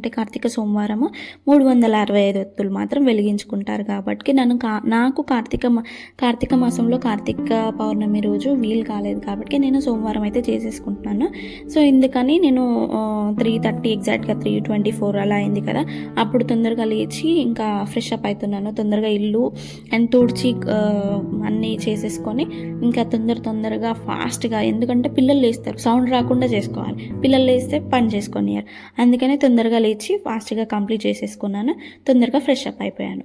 అంటే కార్తీక సోమవారము 365 ఒత్తులు మాత్రం వెలిగించుకుంటారు కాబట్టి నాకు కార్తీక మాసంలో కార్తీక పౌర్ణమి రోజు వీలు కాలేదు కాబట్టి నేను సోమవారం అయితే చేసేసుకుంటున్నాను. సో ఇందుకని నేను 3:30 ఎగ్జాక్ట్గా 3:24 అలా అయింది కదా, అప్పుడు తొందరగా లేచి ఇంకా ఫ్రెష్ అప్ అవుతున్నాను. తొందరగా ఇల్లు అండ్ తుడిచి అన్నీ చేసేసుకొని ఇంకా తొందరగా ఫాస్ట్గా, ఎందుకంటే పిల్లలు లేస్తారు, సౌండ్ రాకుండా చేసుకోవాలి, పిల్లలు లేస్తే పని చేసుకొనియారు, అందుకనే తొందరగా లేచి ఫాస్ట్గా కంప్లీట్ చేసేసుకున్నాను. తొందరగా ఫ్రెష్ అప్ అయిపోయాను.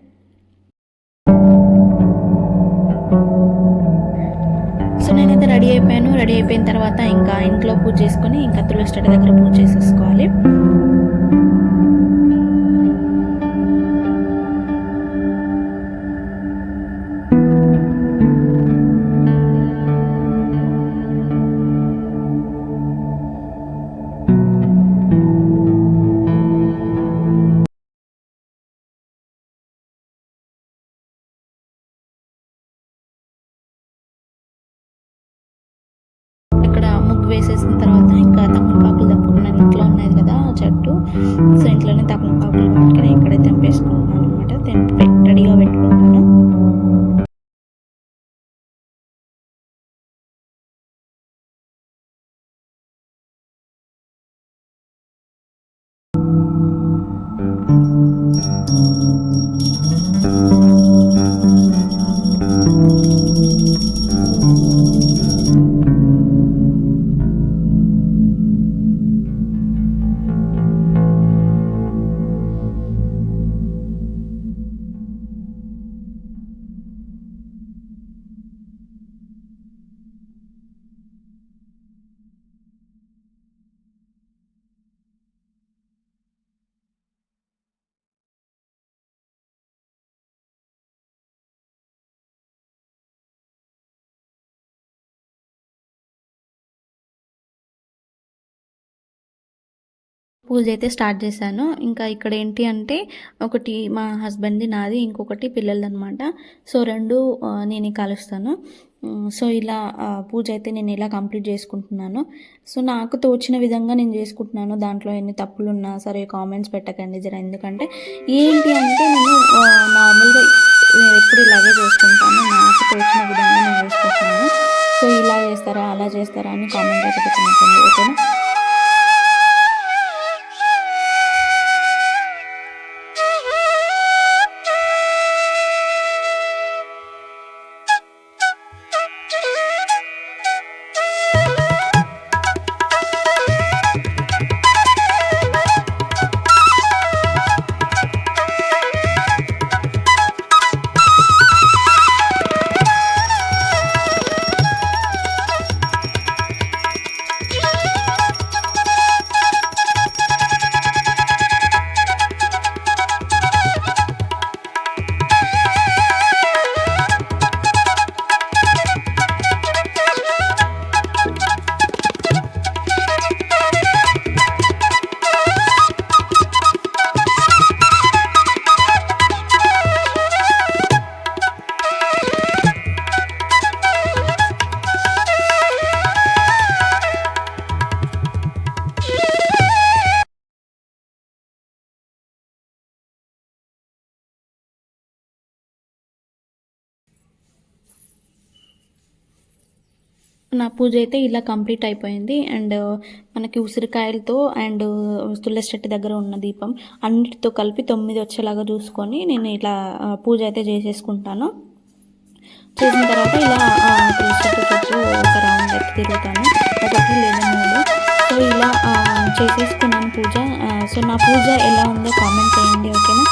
సో నేనైతే రెడీ అయిపోయాను. రెడీ అయిపోయిన తర్వాత ఇంకా ఇంట్లో పూజ చేసుకొని ఇంకా తులసి చెట్టు దగ్గర పూజ చేసేసుకోవాలి. వేసేసిన తర్వాత ఇంకా తమలపాకులు తప్పుకున్నాను. ఇంట్లో ఉన్నది కదా చెట్టు, సో ఇంట్లోనే తమలపాకులు పట్టుకుని ఇక్కడే తెంపేసుకుంటున్నాను అనమాట. రెడీగా పెట్టుకుంటాను. పూజ అయితే స్టార్ట్ చేశాను. ఇంకా ఇక్కడ ఏంటి అంటే ఒకటి మా హస్బెండ్ది, నాది, ఇంకొకటి పిల్లలది అనమాట. సో రెండు నేను కలుస్తాను. సో ఇలా పూజ అయితే నేను ఇలా కంప్లీట్ చేసుకుంటున్నాను. సో నాకు తోచిన విధంగా నేను చేసుకుంటున్నాను. దాంట్లో ఎన్ని తప్పులు ఉన్నా సరే కామెంట్స్ పెట్టకండి జర. ఎందుకంటే ఏంటి అంటే నేను నార్మల్గా ఎప్పుడు ఇలాగే చేసుకుంటాను, నాకు తోచిన విధంగా నేను చేసుకుంటున్నాను. సో ఇలా చేస్తారా అలా చేస్తారా అని కామెంట్ అయితే పెట్టకండి, ఓకేనా? నా పూజ అయితే ఇలా కంప్లీట్ అయిపోయింది. అండ్ మనకి ఉసిరికాయలతో అండ్ తులసి చెట్టు దగ్గర ఉన్న దీపం అన్నిటితో కలిపి 9 వచ్చేలాగా చూసుకొని నేను ఇలా పూజ అయితే చేసేసుకుంటాను. చేసిన తర్వాత ఇలా తులసి చెట్టు చుట్టూ ఒక రౌండ్ అయితే తిరుగుతాను, 1 లేదా 3. సో ఇలా చేసేసుకున్నాను పూజ. సో నా పూజ ఎలా ఉందో కామెంట్ చేయండి, ఓకేనా?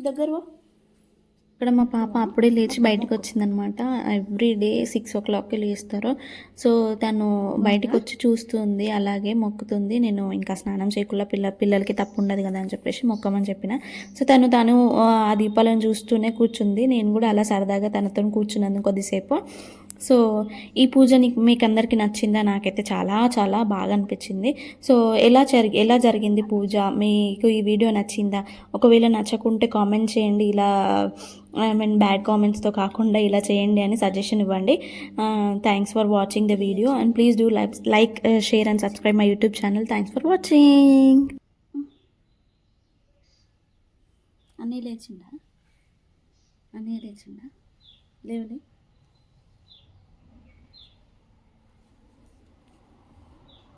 దగ్గర వా. ఇక్కడ మా పాప అప్పుడే లేచి బయటకు వచ్చిందనమాట. ఎవ్రీడే 6 o'clockకి లేస్తారు. సో తను బయటకు వచ్చి చూస్తుంది, అలాగే మొక్కుతుంది. నేను ఇంకా స్నానం చేయకుండా పిల్లలకి తప్పు ఉండదు కదా అని చెప్పేసి మొక్కమని చెప్పిన. సో తను ఆ దీపాలను చూస్తూనే కూర్చుంది. నేను కూడా అలా సరదాగా తనతో కూర్చున్నాను కొద్దిసేపు. సో ఈ పూజ మీకు అందరికీ నచ్చిందా? నాకైతే చాలా చాలా బాగా అనిపించింది. సో ఎలా జరిగింది పూజ? మీకు ఈ వీడియో నచ్చిందా? ఒకవేళ నచ్చకుంటే కామెంట్ చేయండి. ఇలా బ్యాడ్ కామెంట్స్తో కాకుండా ఇలా చేయండి అని సజెషన్ ఇవ్వండి. Thanks for watching the video and please do like share and subscribe my YouTube channel. Thanks for watching. అన్నీ లేచిండా లేవలే